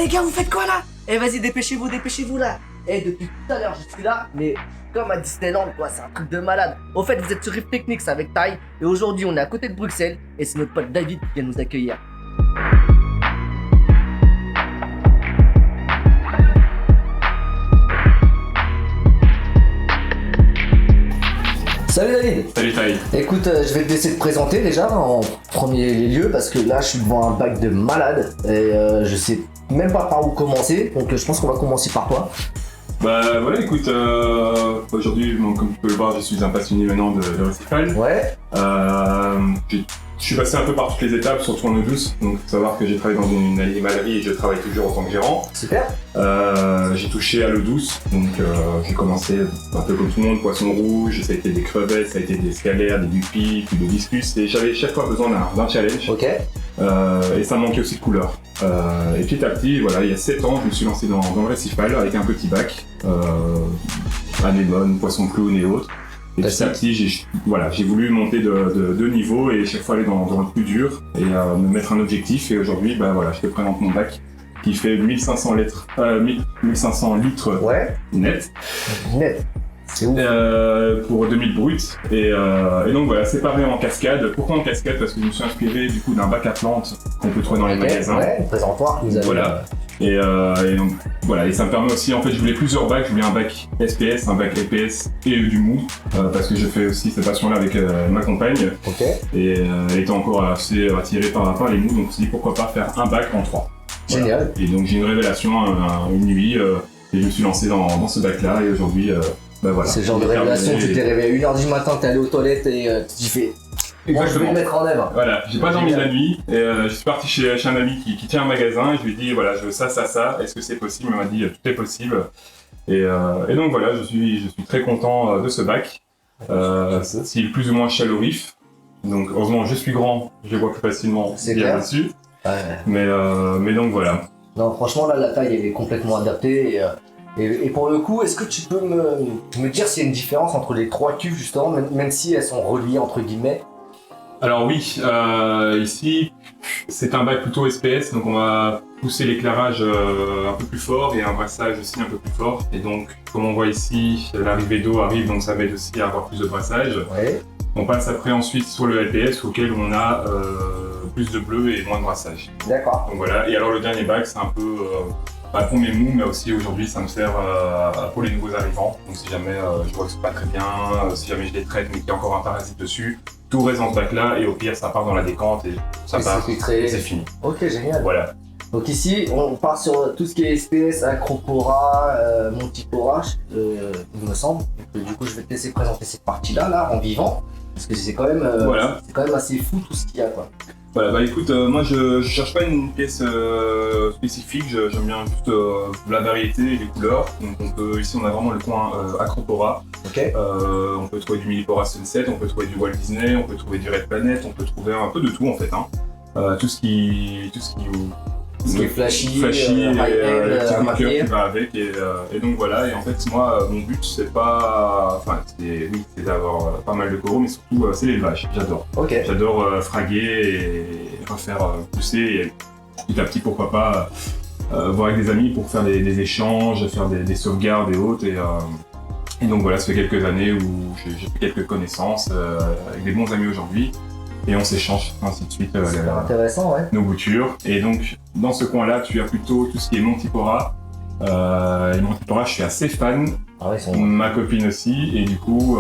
les gars, vous faites quoi là? Eh vas-y, dépêchez-vous là. Eh depuis tout à l'heure je suis là, mais comme à Disneyland quoi, c'est un truc de malade. Au fait, vous êtes sur Rift Techniques avec Tai, et aujourd'hui on est à côté de Bruxelles, et c'est notre pote David qui vient nous accueillir. Salut David. Salut Tai. Écoute, je vais te laisser te présenter déjà en premier lieu parce que là je suis devant un bac de malade et je sais même pas par où commencer, donc je pense qu'on va commencer par toi. Bah voilà, écoute, aujourd'hui, bon, comme tu peux le voir, je suis un passionné maintenant de récifal. Ouais. Je suis passé un peu par toutes les étapes, surtout en eau douce. Donc, faut savoir que j'ai travaillé dans une animalerie et je travaille toujours en tant que gérant. Super. J'ai touché à l'eau douce, donc j'ai commencé un peu comme tout le monde, poisson rouge, ça a été des crevettes, ça a été des scalaires, des guppies, puis des discus, et j'avais chaque fois besoin d'un challenge. Ok. Et ça me manquait aussi de couleur. Et petit à petit, voilà, il y a 7 ans, je me suis lancé dans le récifal avec un petit bac, anémone, poisson clown et autres. Et petit à petit, j'ai voulu monter de niveau et chaque fois aller dans le plus dur et me mettre un objectif. Et aujourd'hui, bah voilà, je te présente mon bac qui fait 1500 litres, 1500 litres Ouais. net. Net. C'est ouf. Pour 2000 bruts. Et donc voilà, séparé en cascade. Pourquoi en cascade? Parce que je me suis inspiré du coup d'un bac à plantes qu'on peut trouver dans les magasins. Ouais, présentoir que vous avez. Voilà. Et donc voilà, et ça me permet aussi, en fait je voulais plusieurs bacs, je voulais un bac SPS, un bac EPS et du mou, parce que je fais aussi cette passion là avec ma compagne. Ok. Et elle était encore assez attirée par les mous, donc on s'est dit pourquoi pas faire un bac en 3. Génial. Voilà. Et donc j'ai une révélation une nuit, et je me suis lancé dans ce bac là, et aujourd'hui, bah voilà. C'est le genre de révélation, tu t'es réveillé à 1h du matin, t'es allé aux toilettes et tu fais. Moi, je vais le mettre en œuvre. Voilà, j'ai pas dormi la nuit et je suis parti chez un ami qui tient un magasin et je lui ai dit voilà, je veux ça, est-ce que c'est possible? Il m'a dit tout est possible. Et donc voilà, je suis très content de ce bac. C'est plus ou moins chalorif. Donc heureusement je suis grand, je vois plus facilement bien dessus. Ouais. Mais donc voilà. Non, franchement là la taille elle est complètement adaptée et pour le coup, est-ce que tu peux me dire s'il y a une différence entre les trois cuves justement, même si elles sont reliées entre guillemets? Alors oui, ici c'est un bac plutôt SPS, donc on va pousser l'éclairage un peu plus fort et un brassage aussi un peu plus fort. Et donc comme on voit ici, l'arrivée d'eau arrive, donc ça m'aide aussi à avoir plus de brassage. Ouais. On passe après ensuite sur le LPS auquel on a plus de bleu et moins de brassage. D'accord. Donc voilà, et alors le dernier bac c'est un peu pour mes mous, mais aussi aujourd'hui ça me sert pour les nouveaux arrivants. Donc si jamais je vois que c'est pas très bien, si jamais je les traite mais qu'il y a encore un parasite dessus, tout reste dans ce bac là et au pire ça part dans la décante et ça part et c'est fini. Ok, génial. Voilà. Donc ici on part sur tout ce qui est SPS, Acropora, Montipora, il me semble. Donc, du coup je vais te laisser présenter cette partie là en vivant. Parce que c'est quand même, c'est quand même assez fou tout ce qu'il y a quoi. Voilà, bah écoute, moi je cherche pas une pièce spécifique, j'aime bien juste la variété et les couleurs. Donc ici on a vraiment le coin Acropora. Ok. On peut trouver du Millipora Sunset, on peut trouver du Walt Disney, on peut trouver du Red Planet, on peut trouver un peu de tout en fait. Tout ce qui est flashy et high-end, petit cœur qui va avec et donc voilà. Et en fait moi mon but c'est pas, c'est d'avoir pas mal de coraux, mais surtout c'est l'élevage. J'adore. Ok. J'adore fraguer et refaire pousser et petit à petit pourquoi pas voir avec des amis pour faire des échanges, faire des sauvegardes et autres. Et donc voilà, ça fait quelques années où j'ai fait quelques connaissances avec des bons amis aujourd'hui. Et on s'échange ainsi de suite intéressant, ouais. nos boutures. Et donc dans ce coin-là, tu as plutôt tout ce qui est Montipora. Et Montipora, je suis assez fan. Ah ouais, ma copine aussi. Et du coup,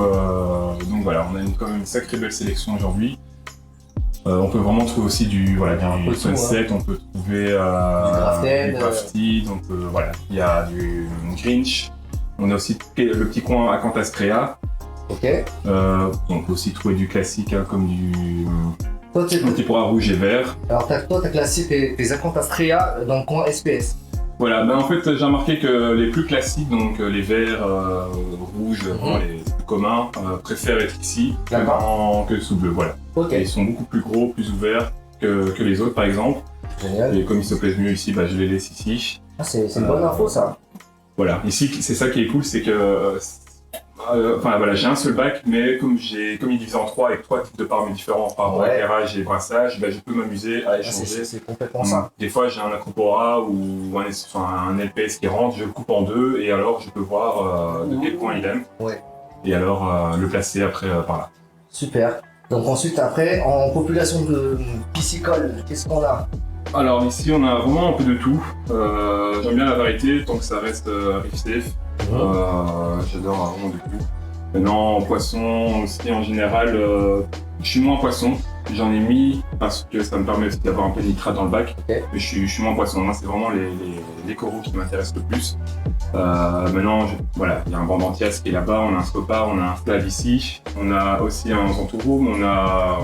donc voilà, on a quand même une sacrée belle sélection aujourd'hui. On peut vraiment trouver aussi du Sunset, on peut trouver du Grafted, voilà, il y a du Grinch. On a aussi le petit coin Acantastrea. Ok. On peut aussi trouver du classique comme du Montipora rouge et vert. Alors toi, t'as classé tes Acantastrea dans le coin SPS. Voilà, en fait j'ai remarqué que les plus classiques, donc les verts, rouges, les plus communs, préfèrent être ici que sous bleu. Voilà. Ok. Et ils sont beaucoup plus gros, plus ouverts que les autres par exemple. Génial. Et comme ils se plaisent mieux ici, je les laisse ici. Ah, c'est une bonne info ça. Voilà, ici c'est ça qui est cool, c'est que Enfin voilà, j'ai un seul bac, mais comme il est divisé en trois avec 3 types de parmes différents par rapport à éclairage et brassage, je peux m'amuser à échanger. C'est complètement ça. Des fois, j'ai un Acropora ou un LPS qui rentre, je le coupe en deux et alors je peux voir de quel point il aime. Ouais. Et alors le placer après par là. Super. Donc ensuite, après, en population de piscicole, qu'est-ce qu'on a? Alors ici, on a vraiment un peu de tout. J'aime bien la variété, tant que ça reste reef safe. J'adore vraiment de tout. Maintenant, en poisson aussi, en général, je suis moins poisson. J'en ai mis parce que ça me permet aussi d'avoir un peu de nitrate dans le bac. Okay. Mais je suis moins poisson. Moi, c'est vraiment les coraux qui m'intéressent le plus. Maintenant, voilà, il y a un bandantias qui est là-bas, on a un scopar, on a un flav ici. On a aussi un xanthorum, on a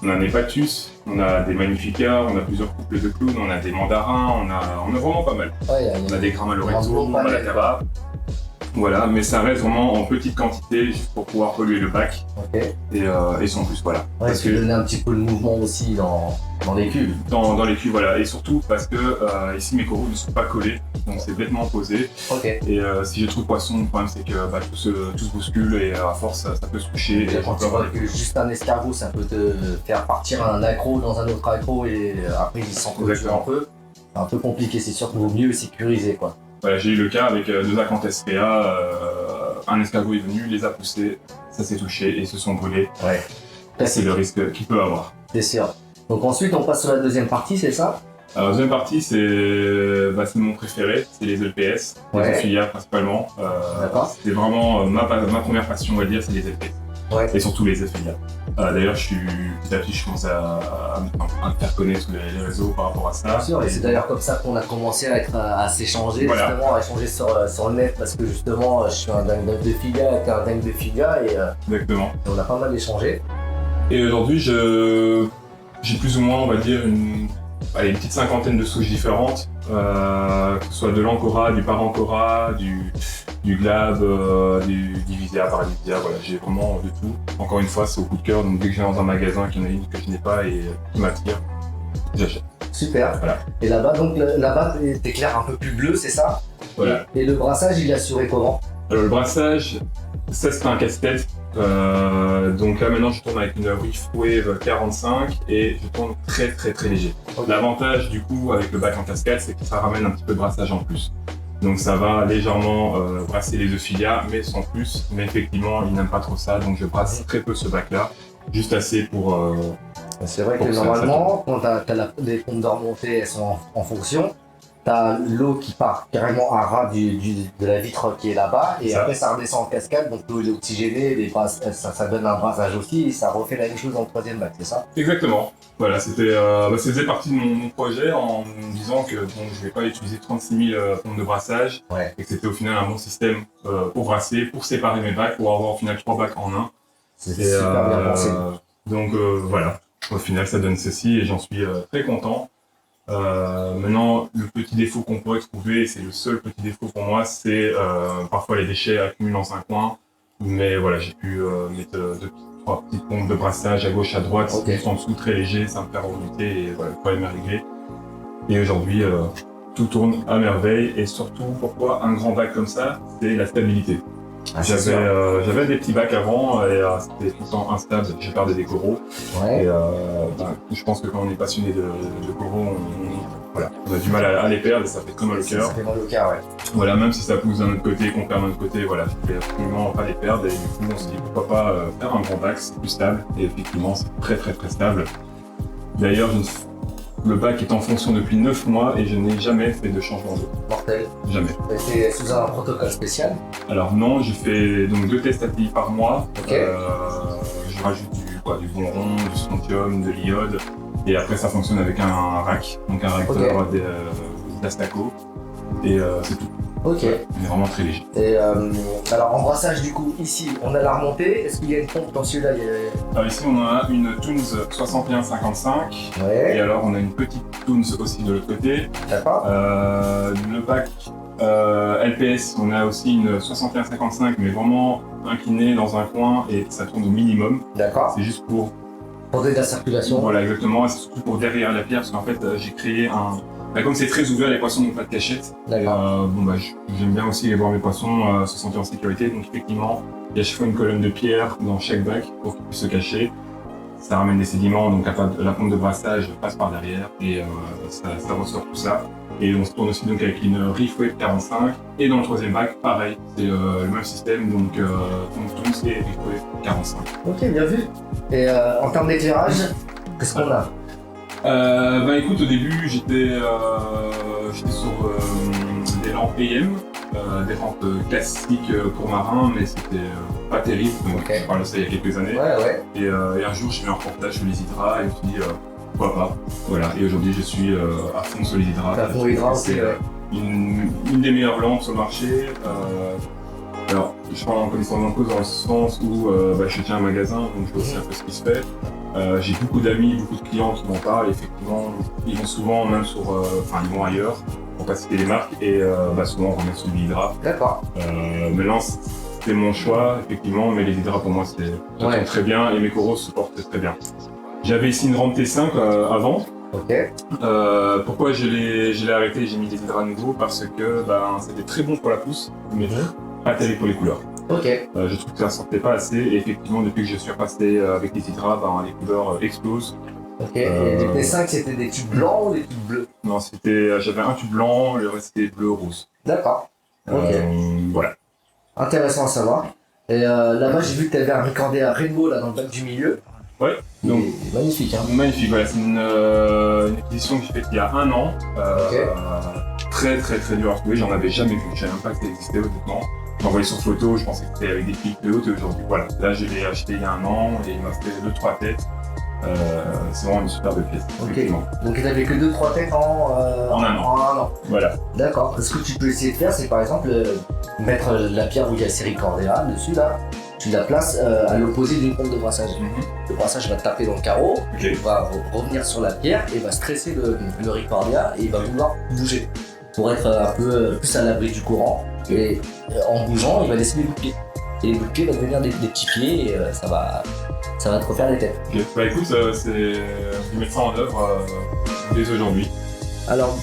un hépatus, on a des magnificas, on a plusieurs couples de clowns, on a des mandarins, on a vraiment pas mal. Ouais, on a des gramaloreto, on a la cava. Voilà, mais ça reste vraiment en petite quantité juste pour pouvoir polluer le bac. Okay. Et sans plus, voilà. Ouais, parce que donner un petit peu de mouvement aussi dans les cuves. Dans les cuves, voilà. Et surtout parce que ici mes coraux ne sont pas collés, donc c'est bêtement posé. Okay. Et si j'ai trop de poissons, le problème c'est que tout se bouscule et à force ça peut se coucher. Et quand tu vois que juste un escargot, ça peut te faire partir un accro dans un autre accro et après il s'entretue un peu. C'est un peu compliqué, c'est sûr qu'il vaut mieux sécuriser quoi. Voilà, j'ai eu le cas avec 2 acanthes SPA, un escargot est venu, les a poussés, ça s'est touché et se sont brûlés. Ouais. C'est le risque qu'il peut avoir. C'est sûr. Donc ensuite on passe sur la deuxième partie, c'est ça? Alors, la deuxième partie, c'est mon préféré, c'est les LPS, les Ophilia principalement. C'était vraiment ma première passion, on va dire, c'est les LPS. Ouais. Et surtout les Ophilia. D'ailleurs, petit à petit, je commence à me faire connaître sur les réseaux par rapport à ça. Bien sûr, et c'est d'ailleurs comme ça qu'on a commencé à s'échanger, voilà. Justement, à échanger sur le net, parce que justement, je suis un dingue de filia, t'es un dingue de filia, et exactement. Et on a pas mal échangé. Et aujourd'hui, j'ai plus ou moins, on va dire, une petite cinquantaine de souches différentes, que ce soit de l'Ancora, du Parancora, du Glab, du Divisia, Paradivisia, voilà, j'ai vraiment de tout. Encore une fois, c'est au coup de cœur, donc dès que je vais dans un magasin qu'il y en a une que je n'ai pas et qui m'attire, j'achète. Super. Voilà. Et là-bas, donc là-bas, t'éclaires un peu plus bleu, c'est ça? Voilà. Et le brassage, il est assuré comment? Alors le brassage, ça c'est un casse-tête. Donc là maintenant je tourne avec une Reef Wave 45 et je tourne très léger. Okay. L'avantage du coup avec le bac en cascade, c'est que ça ramène un petit peu de brassage en plus. Donc ça va légèrement brasser les Ophilia, mais sans plus. Mais effectivement, ils n'aiment pas trop ça, donc je brasse très peu ce bac-là, juste assez pour... c'est vrai que normalement, quand les pompes de remontée, elles sont en fonction, t'as l'eau qui part carrément à ras de la vitre qui est là-bas, et après ça redescend en cascade, donc l'eau est oxygénée, ça donne un brassage aussi, et ça refait la même chose dans le troisième bac, c'est ça? Exactement. Voilà, ça faisait partie de mon projet en me disant que bon, je vais pas utiliser 36 000 pompes de brassage, et que c'était au final un bon système pour brasser, pour séparer mes bacs, pour avoir au final 3 bacs en un. C'est super bien pensé. Donc voilà, au final ça donne ceci et j'en suis très content. Maintenant, le petit défaut qu'on pourrait trouver, c'est le seul petit défaut pour moi, c'est parfois les déchets accumulent dans un coin. Mais voilà, j'ai pu mettre 3 petites pompes de brassage à gauche, à droite, juste en dessous, très léger, ça me fait remonter et voilà, le problème est réglé. Et aujourd'hui, tout tourne à merveille et surtout, pourquoi un grand bac comme ça, c'est la stabilité. J'avais des petits bacs avant et c'était tout le temps instable, j'ai perdais des coraux. Et je pense que quand on est passionné de coraux, on a du mal à les perdre et ça fait très mal au cœur. Ça fait mal au cœur, ouais. Voilà, même si ça pousse d'un autre côté, qu'on perd d'un autre côté, voilà, je voulais absolument pas les perdre et du coup on s'est dit pourquoi pas faire un grand bac, c'est plus stable et effectivement c'est très stable. D'ailleurs, le bac est en fonction depuis 9 mois et je n'ai jamais fait de changement d'eau. Mortel. Jamais. C'est sous un protocole spécial? Alors non, je fais donc 2 tests API par mois. Je rajoute du boron, du strontium, de l'iode et après ça fonctionne avec un rack, donc un réacteur d'Astaco et c'est tout. Ok. Il est vraiment très léger. Et alors en brassage du coup, ici on a la remontée, est-ce qu'il y a une pompe dans celui-là? Alors ici on a une Toons 6155 et alors on a une petite Toons aussi de l'autre côté. D'accord. Le bac LPS, on a aussi une 6155 mais vraiment inclinée dans un coin et ça tourne au minimum. D'accord. C'est juste pour de la circulation. Voilà exactement, c'est surtout pour derrière la pierre parce qu'en fait j'ai créé Bah, comme c'est très ouvert, les poissons n'ont pas de cachette. D'accord. J'aime bien aussi voir mes poissons se sentir en sécurité. Donc effectivement, il y a chaque fois une colonne de pierre dans chaque bac pour qu'ils puissent se cacher. Ça ramène des sédiments, donc la pompe de brassage passe par derrière et ça ressort tout ça. Et on se tourne aussi donc avec une Reef Wave 45. Et dans le troisième bac, pareil, c'est le même système, donc Tools et Reef Wave 45. Ok, bien vu. Et en termes d'éclairage, qu'est-ce qu'on a? Écoute, au début, j'étais sur des lampes AM, des lampes classiques pour marins, mais c'était pas terrible. Donc, je parle de ça il y a quelques années. Ouais. Et un jour, j'ai vu un reportage sur les hydras et je me suis dit, pourquoi pas. Voilà. Et aujourd'hui, je suis à fond sur les hydras. À fond les hydras, c'est une des meilleures lampes sur le marché. Alors, je parle en connaissance en cause dans le sens où je tiens un magasin, donc je vois aussi un peu ce qui se fait. J'ai beaucoup d'amis, beaucoup de clients qui m'en parlent. Effectivement, ils vont souvent même ils vont ailleurs, pour pas citer les marques, et souvent on remet sur les hydras. D'accord. Maintenant, c'est mon choix, effectivement, mais les hydras pour moi c'est très bien et mes coraux se portent très bien. J'avais ici une rampe T5 avant. Ok. Pourquoi je l'ai arrêté et j'ai mis des hydras nouveaux? Parce que c'était très bon pour la pousse, mais pas terrible pour les couleurs. Ok. Je trouve que ça sortait pas assez et effectivement depuis que je suis repassé avec les hydras, les couleurs explosent. Ok, et les T5 c'était des tubes blancs ou des tubes bleus? Non, j'avais un tube blanc, le reste c'était bleu rose. D'accord. Ok. Voilà. Intéressant à savoir. Et là-bas j'ai vu que tu avais un Ricordia Rainbow là dans le bac du milieu. Ouais, donc magnifique hein. Magnifique, voilà, c'est une acquisition que j'ai faite il y a 1 an. Très dur à trouver, j'en avais jamais vu, je savais même pas que ça existait honnêtement. J'ai envoyé sur photo, je pensais que c'était avec des pics de haute et aujourd'hui voilà. Là je l'ai acheté il y a 1 an et il m'a fait 2-3 têtes. C'est vraiment une superbe pièce. Ok, donc il n'avait que 2-3 têtes en 1 an. Voilà. D'accord, ce que tu peux essayer de faire c'est par exemple mettre la pierre où il y a Ricordia dessus là. Tu la places à l'opposé d'une pompe de brassage. Le brassage va taper dans le carreau, il va revenir sur la pierre et va stresser le Ricordia et il va vouloir bouger pour être un peu plus à l'abri du courant. Et en bougeant, il va laisser des bouts de pied. Et les bouts de pied vont devenir des petits pieds et ça va te refaire des têtes. Ok, écoute, je vais mettre ça en œuvre dès aujourd'hui. Alors,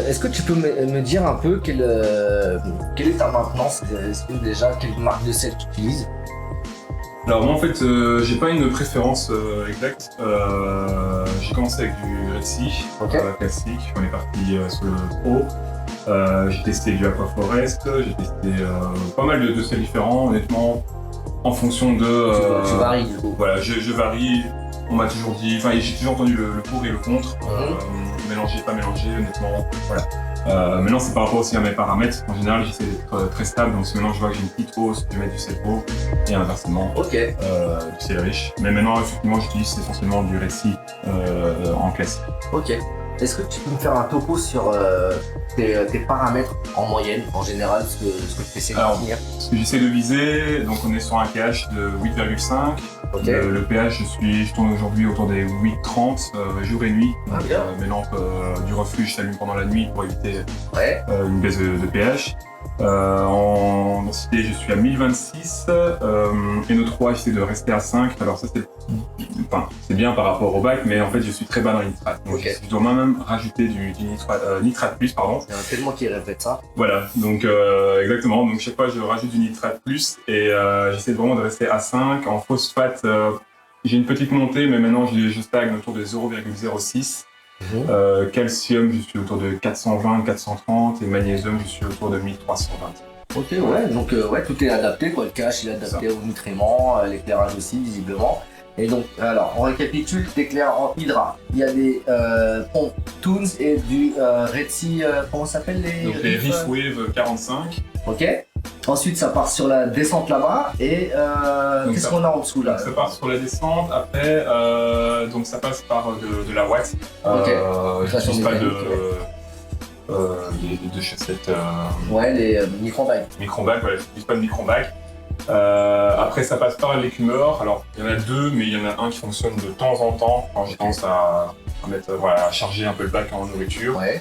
est-ce que tu peux me dire un peu quelle est ta maintenance? Est-ce que déjà, quelle marque de sel tu utilises? Alors moi en fait, j'ai pas une préférence exacte. J'ai commencé avec du Red Sea classique, on est parti sur le Pro. J'ai testé du Aquaforest, j'ai testé pas mal de sels différents, honnêtement, en fonction de... Tu varies du coup. Voilà, je varie. On m'a toujours dit, j'ai toujours entendu le pour et le contre, mélanger, pas mélanger, honnêtement, voilà. Maintenant c'est par rapport aussi à mes paramètres, en général j'essaie d'être très stable, donc si maintenant je vois que j'ai une petite hausse, je vais mettre du sel haut, et inversement, du sel riche. Mais maintenant effectivement j'utilise essentiellement du récit en classique. Ok. Est-ce que tu peux me faire un topo sur tes paramètres en moyenne, en général, ce que tu essaies de maintenir? Ce que j'essaie de viser, donc on est sur un pH de 8,5. Le pH, je tourne aujourd'hui autour des 8,30 jour et nuit. Donc, mes lampes du refuge s'allument pendant la nuit pour éviter une baisse de pH. En densité, je suis à 1026. NO3, j'essaie de rester à 5. Alors ça, c'est bien par rapport au bac, mais en fait, je suis très bas dans les nitrates. Donc je dois même rajouter du nitrate plus, pardon. Il y en a tellement qui répètent ça. Voilà, donc exactement. Donc chaque fois, je rajoute du nitrate plus et j'essaie vraiment de rester à 5. En phosphate, j'ai une petite montée, mais maintenant, je stagne autour de 0,06. Calcium, je suis autour de 420, 430 et magnésium, je suis autour de 1320. Ok, ouais, donc tout est adapté, quoi. Le cache il est adapté aux nutriments, l'éclairage aussi, visiblement. Et donc, alors, on récapitule, t'éclaires en hydra. Il y a des pompes Toons et du Red Sea, comment ça s'appelle les... Donc les Reef Wave 45. Ok. Ensuite, ça part sur la descente là-bas et qu'est-ce qu'on a en dessous là? Ça part sur la descente, après, donc ça passe par de la watt. J'utilise pas de chaussettes. Ouais, les micro-bags. Micro-bags, voilà, j'utilise pas de micro-bags. Après, ça passe par l'écumeur. Alors, il y en a 2, mais il y en a un qui fonctionne de temps en temps quand j'ai tendance à charger un peu le bac en nourriture. Ouais.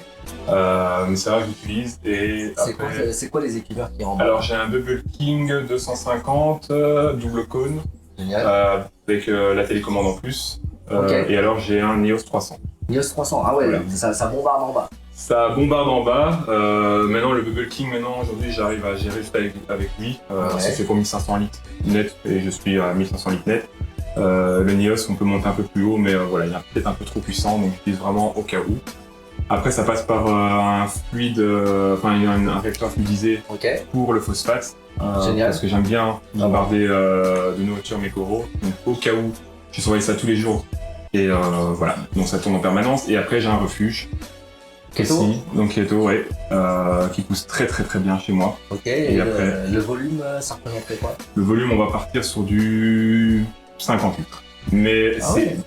Mais c'est vrai que j'utilise. C'est quoi les écumeurs qui en bas? Alors, j'ai un Bubble King 250 double cône. Génial. Avec la télécommande en plus. Et alors, j'ai un Neos 300. Neos 300, ah ouais, voilà. Ça bombarde en bas. Ça bombarde en bas. Maintenant, le Bubble King, aujourd'hui, j'arrive à gérer juste avec lui. Ça c'est pour 1500 litres net et je suis à 1500 litres net. Le Neos, on peut monter un peu plus haut, mais voilà, il est peut-être un peu trop puissant, donc j'utilise vraiment au cas où. Après, ça passe par un fluide, un réacteur fluidisé pour le phosphate. Génial. Parce que j'aime bien bombarder de nourriture mes coraux. Donc, au cas où, je surveille ça tous les jours. Et voilà, donc ça tourne en permanence. Et après, j'ai un refuge. Keto. Donc Keto, ouais, qui pousse très bien chez moi. Ok, et après, le volume, ça représenterait quoi? Le volume, on va partir sur du 50 litres. Mais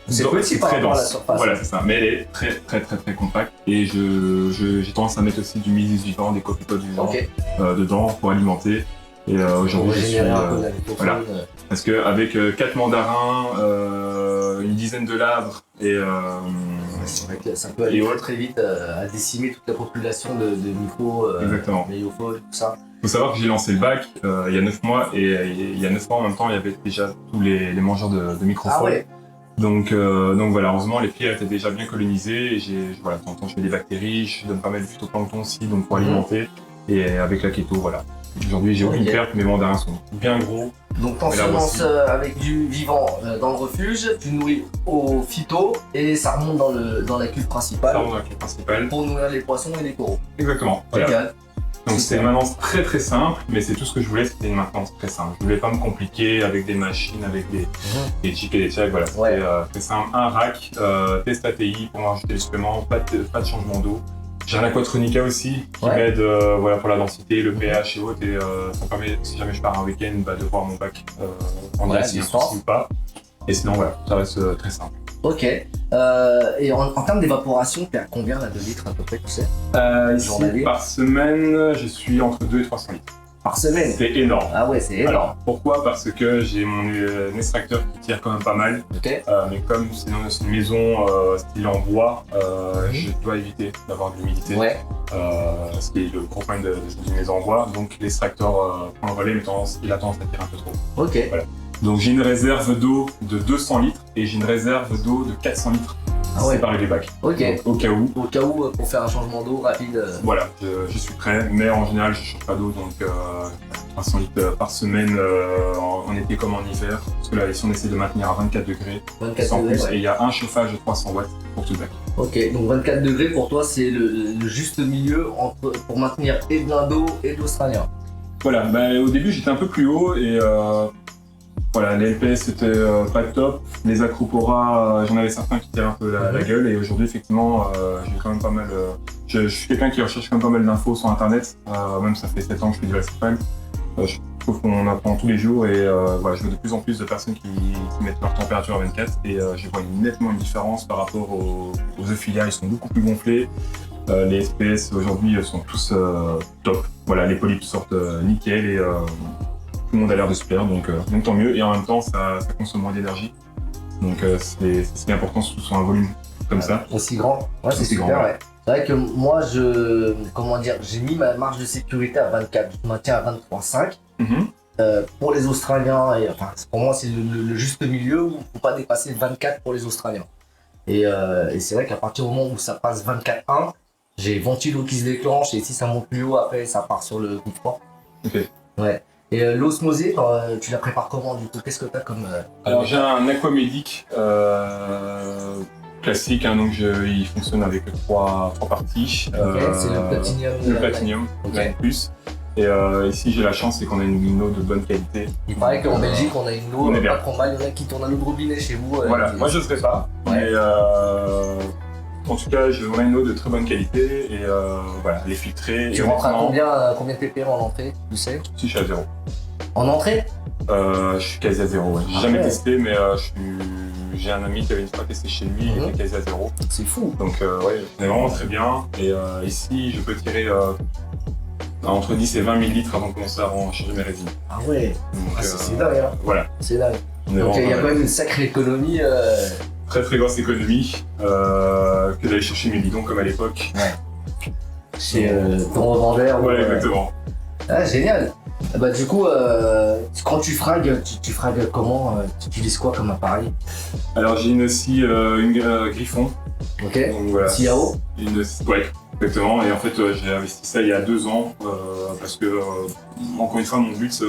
c'est très dense. Voilà, c'est ça. Mais elle est très compacte. Et j'ai tendance à mettre aussi du mydis vivant, des copepods vivants dedans pour alimenter. Et aujourd'hui, je suis voilà. Parce qu'avec 4 mandarins, une dizaine de labres et c'est vrai que ça peut aller très vite à décimer toute la population de micro, méliophones, tout ça. Il faut savoir que j'ai lancé le bac il y a 9 mois et il y a 9 mois en même temps il y avait déjà tous les mangeurs de microphones. Donc voilà, heureusement les pierres étaient déjà bien colonisées et voilà, de temps en temps je fais des bactéries, je donne pas mal de phytoplancton aussi donc pour alimenter et avec la keto voilà. Aujourd'hui j'ai aucune perte, mes mandarins sont bien gros. Donc quand tu lances avec du vivant dans le refuge, tu nourris au phyto et ça remonte dans la cuve principale. Ça remonte dans la cuve principale. Pour nourrir les poissons et les coraux. Exactement. Voilà. Donc c'est une maintenance très simple, mais c'est tout ce que je voulais, c'était une maintenance très simple. Je voulais pas me compliquer avec des machines, avec des chics et des tchacs, voilà. C'était très simple. Un rack, test ATI pour rajouter les suppléments, pas de changement d'eau. J'ai un aquatronica aussi qui m'aide voilà, pour la densité, le pH et autres, et ça me permet, si jamais je pars un week-end, de voir mon bac en direct s'il y a un souci ou pas. Et sinon voilà, ça reste très simple. Ok. Et en termes d'évaporation, t'es à combien là, de litres à peu près, tu sais ici, par semaine, je suis entre 200 et 300 litres. Par semaine? C'est énorme. Ah ouais, c'est énorme. Alors, pourquoi? Parce que j'ai mon extracteur qui tire quand même pas mal. Mais comme c'est une maison style en bois, je dois éviter d'avoir de l'humidité. Ce qui est le gros problème d'une maison en bois. Donc l'extracteur prend le relais, mais il a tendance à tirer un peu trop. Voilà. Donc j'ai une réserve d'eau de 200 litres et j'ai une réserve d'eau de 400 litres. Séparer les bacs. Donc, au cas où. Au cas où, pour faire un changement d'eau rapide. Voilà, je suis prêt, mais en général je ne change pas d'eau, donc 300 litres par semaine en été comme en hiver. Parce que là, ici on essaie de maintenir à 24 degrés. 24 degrés, et il y a un chauffage de 300 watts pour tout le bac. Ok, donc 24 degrés pour toi c'est le juste milieu pour maintenir et de l'Indo et de l'Australien. Voilà, au début j'étais un peu plus haut et voilà, les LPS c'était pas top, les acroporas, j'en avais certains qui tiraient un peu la gueule et aujourd'hui effectivement j'ai quand même pas mal, je suis quelqu'un qui recherche quand même pas mal d'infos sur internet, même ça fait 7 ans que je fais du Westphal. Je trouve qu'on apprend tous les jours et voilà, je vois de plus en plus de personnes qui mettent leur température à 24 et je vois nettement une différence par rapport aux euphilia, ils sont beaucoup plus gonflés. Les SPS aujourd'hui sont tous top, voilà, les polypes sortent nickel et tout le monde a l'air de se plaire, donc tant mieux. Et en même temps, ça consomme moins d'énergie. Donc c'est important, surtout sur un volume comme ça. Aussi grand. Ouais, c'est super, ouais. C'est vrai que moi, j'ai mis ma marge de sécurité à 24. Je maintiens à 23,5. Pour les Australiens, et, enfin, pour moi, c'est le juste milieu où il ne faut pas dépasser 24 pour les Australiens. Et c'est vrai qu'à partir du moment où ça passe 24,1, j'ai ventilo qui se déclenche et si ça monte plus haut, après, ça part sur le coup de froid. Ouais. Et l'osmosée, tu la prépares comment du coup? Qu'est-ce que tu as comme... Alors j'ai un aquamédic classique, hein, donc il fonctionne avec 3 parties. C'est le platinium. Le platinium, plus. Et ici j'ai la chance, c'est qu'on a une eau de bonne qualité. Il paraît qu'en Belgique on a une eau pas trop mal, il y en a qui tournent à l'eau de robinet chez vous. Voilà, moi je ne serais pas, mais en tout cas on a une eau de très bonne qualité et voilà, elle est filtrée. Tu rentres à combien de ppm en entrée, tu sais? Si, je suis à 0. En entrée? Je suis quasi à 0, ouais. J'ai jamais testé, mais j'ai un ami qui avait une fois testé chez lui, il était quasi à 0. C'est fou. Donc ouais, on est vraiment très bien. Et ici, je peux tirer entre 10 et 20 000 litres avant de commencer à changer mes résines. Ah ouais, c'est dingue, hein. Voilà. C'est dingue. Donc il y a quand même une sacrée économie. Très grosse économie que d'aller chercher mes bidons comme à l'époque. Chez ton revendeur. Ouais, exactement. Ah, génial. Bah du coup, quand tu fragues, tu fragues comment tu utilises quoi comme appareil? Alors j'ai une scie, Griffon. Ok. Donc, voilà. Scie à eau? Ouais, exactement. Et en fait, j'ai investi ça il y a 2 ans parce que, encore une fois, mon but,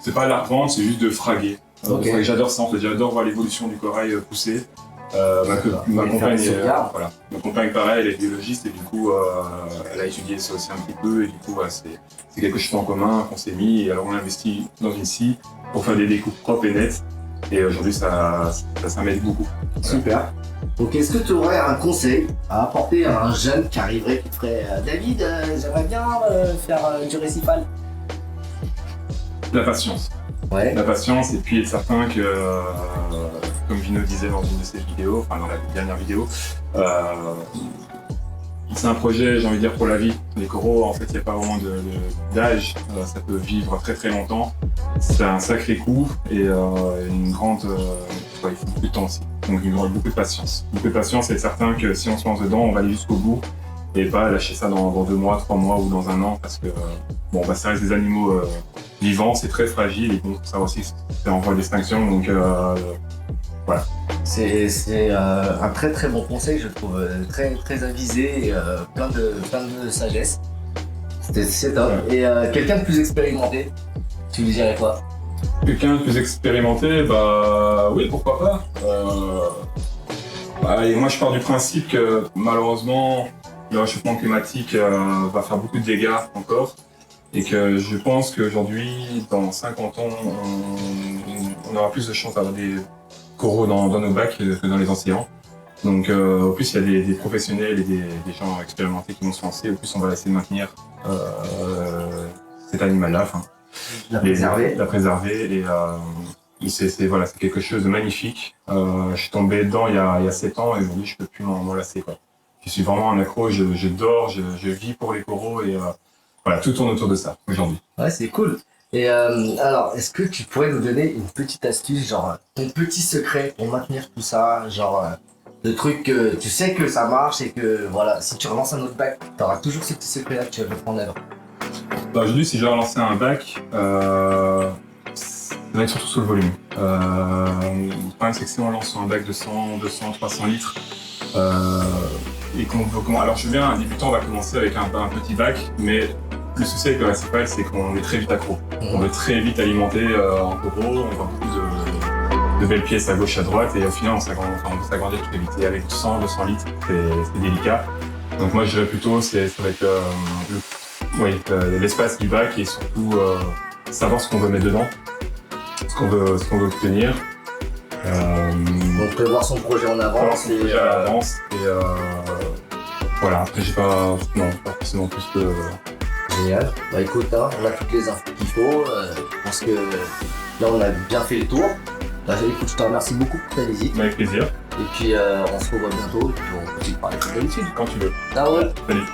c'est pas la revendre, c'est juste de fraguer. Ok. J'adore ça, en fait, j'adore voir l'évolution du corail pousser. Ma compagne, pareil, elle est biologiste et du coup, elle a étudié ça aussi un petit peu et du coup, c'est quelque chose en commun qu'on s'est mis et alors on a investi dans une scie pour faire des découpes propres et nettes et aujourd'hui, ça m'aide beaucoup. Super. Donc est-ce que tu aurais un conseil à apporter à un jeune qui arriverait, qui te ferait David, j'aimerais bien faire du récipal? La patience. Ouais. La patience et puis être certain que, comme Vino disait dans une de ses vidéos, enfin dans la dernière vidéo, c'est un projet, j'ai envie de dire, pour la vie. Les coraux, en fait, il n'y a pas vraiment d'âge, ça peut vivre très très longtemps. C'est un sacré coup et une grande... il faut beaucoup de temps aussi, donc beaucoup de patience. Beaucoup de patience et être certain que si on se lance dedans, on va aller jusqu'au bout et pas lâcher ça dans 2 mois, 3 mois ou dans 1 an parce que ça reste des animaux vivants, c'est très fragile et bon, ça aussi c'est en voie d'extinction donc voilà. C'est un très très bon conseil, je trouve, très très avisé, et, plein de sagesse. C'est top. Ouais. Et quelqu'un de plus expérimenté, tu lui dirais quoi? Quelqu'un de plus expérimenté, bah oui, pourquoi pas. Et moi je pars du principe que malheureusement le réchauffement climatique va faire beaucoup de dégâts encore et que je pense qu'aujourd'hui, dans 50 ans, on aura plus de chances d'avoir des coraux dans nos bacs que dans les océans. Donc au plus il y a des professionnels et des gens expérimentés qui vont se lancer, au plus on va essayer de maintenir cet animal-là. La préserver et c'est quelque chose de magnifique. Je suis tombé dedans il y a 7 ans et aujourd'hui je peux plus m'en lasser quoi. Je suis vraiment un accro, je dors, je vis pour les coraux et voilà, tout tourne autour de ça aujourd'hui. Ouais, c'est cool. Et alors, est-ce que tu pourrais nous donner une petite astuce, genre ton petit secret pour maintenir tout ça, genre le truc que tu sais que ça marche et que voilà, si tu relances un autre bac, tu auras toujours ce petit secret-là que tu vas mettre en avant. Bah, aujourd'hui, si je dois relancer un bac, ça va être surtout sur le volume. Le problème, c'est que si on lance un bac de 100, 200, 300 litres, et qu'on veut... Alors, je viens, un débutant, on va commencer avec un petit bac, mais le souci avec le récipal, c'est qu'on est très vite accro. On veut très vite alimenter en coraux, on voit beaucoup de belles pièces à gauche, à droite, et au final, on veut s'agrandir très vite. Et avec 100, 200 litres, c'est délicat. Donc moi, je dirais plutôt, ça va être l'espace du bac et surtout savoir ce qu'on veut mettre dedans, ce qu'on veut obtenir. Donc prévoir son projet en avance voilà, après j'ai pas forcément plus de... Génial. Bah écoute, hein, on a toutes les infos qu'il faut. Je pense que là on a bien fait le tour. Bah, écoute, je te remercie beaucoup pour ta visite. Avec plaisir. Et puis on se revoit bientôt et puis on continue de parler comme d'habitude. Quand tu veux. Ah ouais. Salut.